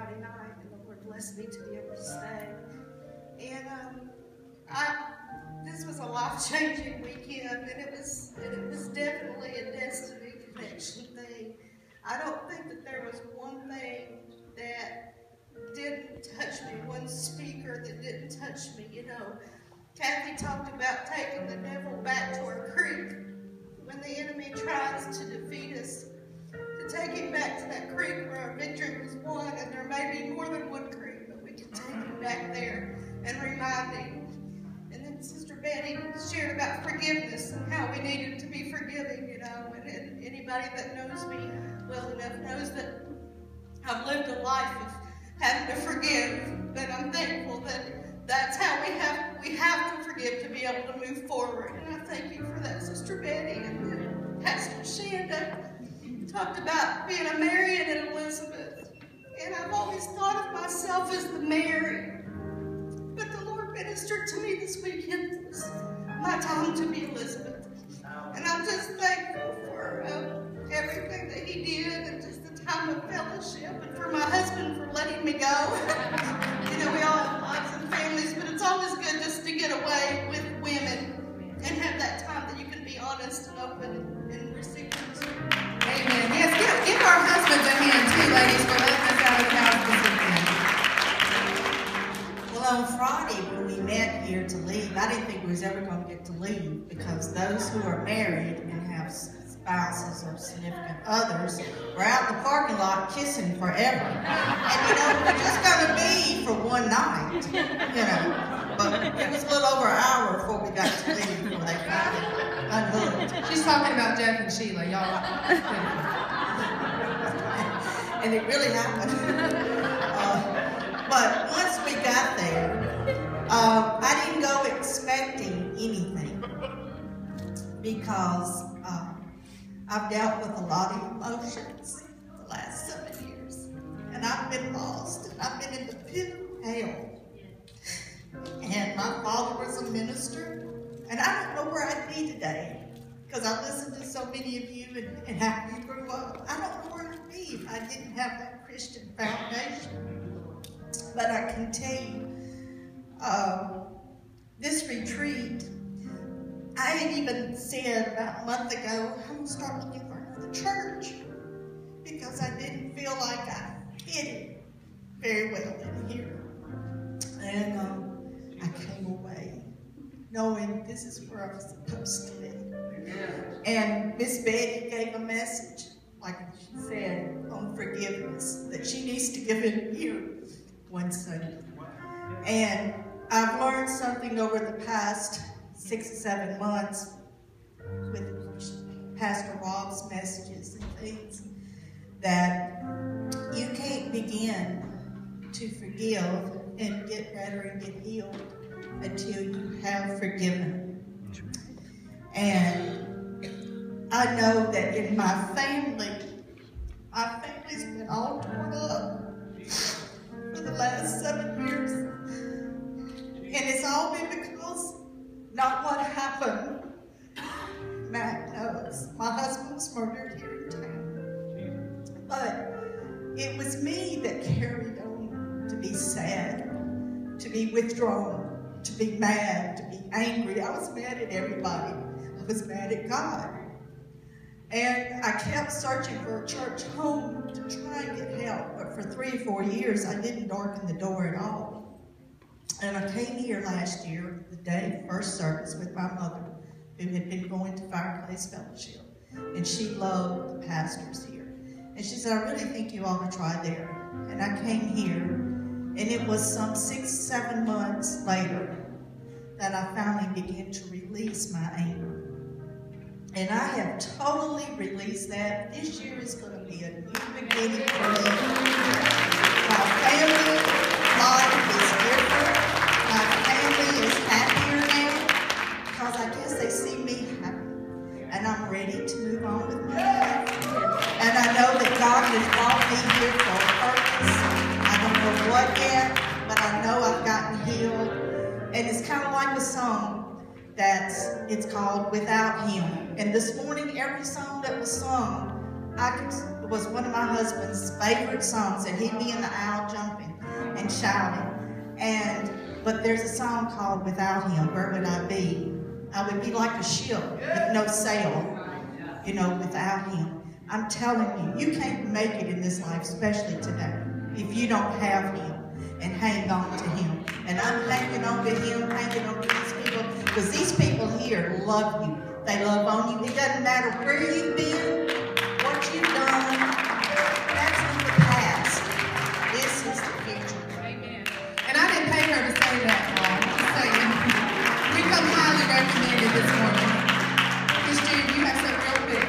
Friday night, and the Lord blessed me to be able to stay. And this was a life-changing weekend, and it was definitely a destiny connection thing. I don't think that there was one thing that didn't touch me, one speaker that didn't touch me. You know, Kathy talked about taking the devil back to our creek. When the enemy tries to defeat us, to take him back to that creek where our victory was won, and there may be more than one creek, but we can take him back there and remind him. And then Sister Betty shared about forgiveness and how we needed to be forgiving, you know, and anybody that knows me well enough knows that I've lived a life of having to forgive, but I'm thankful that that's how we have to forgive to be able to move forward. And I thank you for that, Sister Betty. And then Pastor Shanda talked about being a Mary and an Elizabeth. And I've always thought of myself as the Mary. But the Lord ministered to me this weekend. It was my time to be Elizabeth. And I'm just thankful for everything that he did, and just the time of fellowship, and for my husband for letting me go. You know, we all have lives and families, but it's always good just to get away with women and have that time that you can be honest and open and receive things. Amen. Yes, give our husbands a hand too, ladies, for letting us out of the house this weekend. Well, on Friday when we met here to leave, I didn't think we was ever going to get to leave, because those who are married and have spouses or significant others were out in the parking lot kissing forever. And you know, we're just going to be for one night, you know. But it was a little over an hour before we got to leave, before they finally unhooked. She's talking about Jeff and Sheila, y'all. And it really happened. But once we got there, I didn't go expecting anything, because I've dealt with a lot of emotions the last 7 years. And I've been lost, and I've been in the pit of hell. And my father was a minister, and I don't know where I'd be today, because I listened to so many of you and how you grew up. I don't know where I'd be if I didn't have that Christian foundation. But I can tell you, this retreat, I had even said about a month ago, I'm going to start looking for another church, because I didn't feel like I fit it very well in here. And I came away knowing this is where I was supposed to be. And Miss Betty gave a message, like she said, on forgiveness, that she needs to give it here one Sunday. And I've learned something over the past 6 or 7 months with Pastor Rob's messages and things, that you can't begin to forgive and get better and get healed until you have forgiven. And I know that in my family's been all torn up for the last 7 years. And it's all been because not what happened. Matt knows. My husband was murdered here in town. But it was me that carried on to be sad, to be withdrawn, to be mad, to be angry. I was mad at everybody. I was mad at God. And I kept searching for a church home to try and get help. But for 3 or 4 years, I didn't darken the door at all. And I came here last year, the day of first service, with my mother, who had been going to Fireplace Fellowship. And she loved the pastors here. And she said, I really think you ought to try there. And I came here, and it was some 6, 7 months later that I finally began to release my anger. And I have totally released that. This year is going to be a new beginning for me. My family life is different. My family is happier now, because I guess they see me happy. And I'm ready to move on with my life. And I know that God has brought me here for a purpose. I don't know what yet, but I know I've gotten healed. And it's kind of like a song it's called Without Him. And this morning, every song that was sung it was one of my husband's favorite songs, and he'd be in the aisle jumping and shouting. But there's a song called Without Him, Where Would I Be? I would be like a ship with no sail, without Him. I'm telling you, you can't make it in this life, especially today, if you don't have Him and hang on to Him. And I'm hanging on to Him, hanging on to these people, because these people here love you. They love on you. It doesn't matter where you've been, what you've done. That's in the past. This is the future. Amen. And I didn't pay her to say that, Mom. I'm just saying. We come highly recommended this morning. Christine, you have something real quick.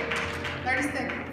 30 seconds.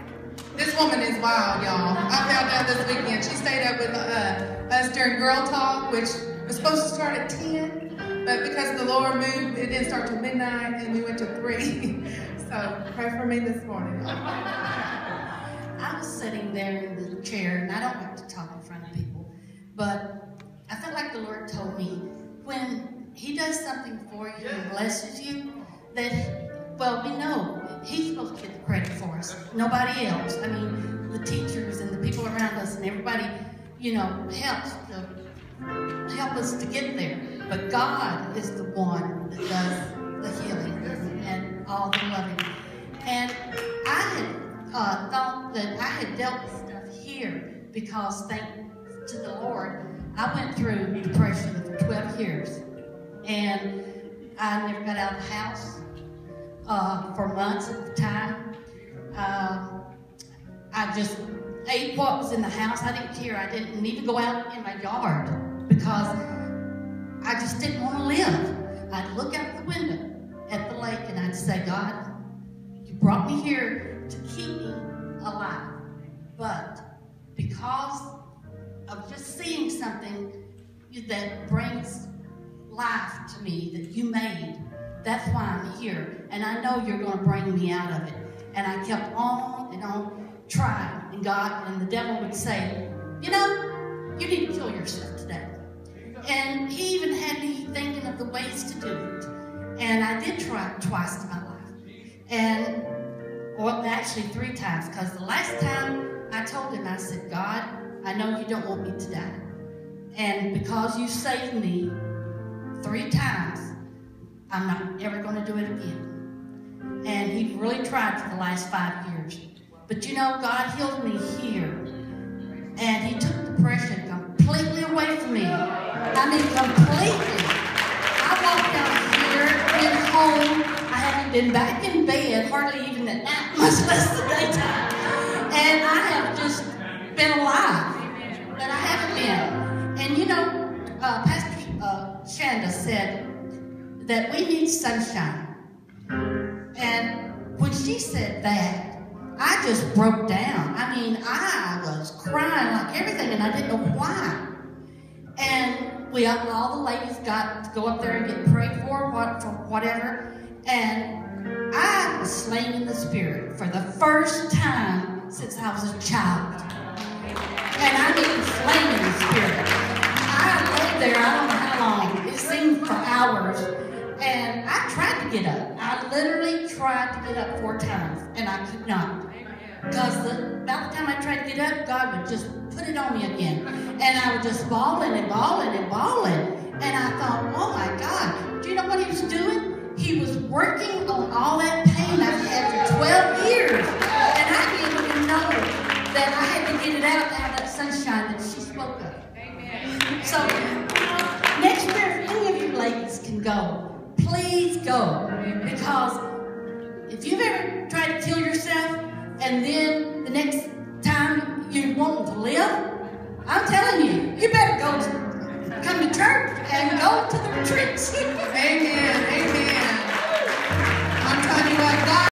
This woman is wild, y'all. I found out this weekend. She stayed up with us during Girl Talk, which was supposed to start at 10. But because the Lord moved, it didn't start till midnight, and we went to 3. So pray for me this morning. I was sitting there in the chair, and I don't like to talk in front of people, but I felt like the Lord told me when He does something for you and blesses you, that, well, we know He's supposed to get the credit for us, nobody else. I mean, the teachers and the people around us and everybody, help us to get there. But God is the one that does the healing and all the loving. And I had thought that I had dealt with stuff here because, thanks to the Lord, I went through depression for 12 years. And I never got out of the house for months at the time. I just ate what was in the house. I didn't care. I didn't need to go out in my yard because I just didn't want to live. I'd look out the window at the lake and I'd say, God, you brought me here to keep me alive. But because of just seeing something that brings life to me that you made, that's why I'm here. And I know you're going to bring me out of it. And I kept on and on trying. And God and the devil would say, you need to kill yourself today. And he even had me thinking of the ways to do it. And I did try it twice in my life. Well, actually 3 times. Because the last time I told him, I said, God, I know you don't want me to die. And because you saved me 3 times, I'm not ever going to do it again. And he really tried for the last 5 years. But God healed me here. And He took depression completely away from me. I mean, completely. I walked out here, been home. I haven't been back in bed, hardly even at night, much less the daytime. And I have just been alive. But I haven't been. And Pastor Shanda said that we need sunshine. And when she said that, I just broke down. I mean, I was crying like everything, and I didn't know why. And all the ladies got to go up there and get prayed for whatever. And I was slain in the Spirit for the first time since I was a child. And I mean slain in the Spirit. I laid there, I don't know how long. It seemed for hours. And I tried to get up. I literally tried to get up 4 times, and I could not. Because about the time I tried to get up, God would just put it on me again. And I was just bawling and bawling and bawling. And I thought, oh my God, do you know what He was doing? He was working on all that pain I've had for 12 years. And I didn't even know that I had to get it out to have that sunshine that she spoke of. Amen. So, next year, if any of you ladies can go, please go. Because if you've ever tried to kill yourself, and then the next time you want to live, I'm telling you, you better come to church and go to the retreats. Amen.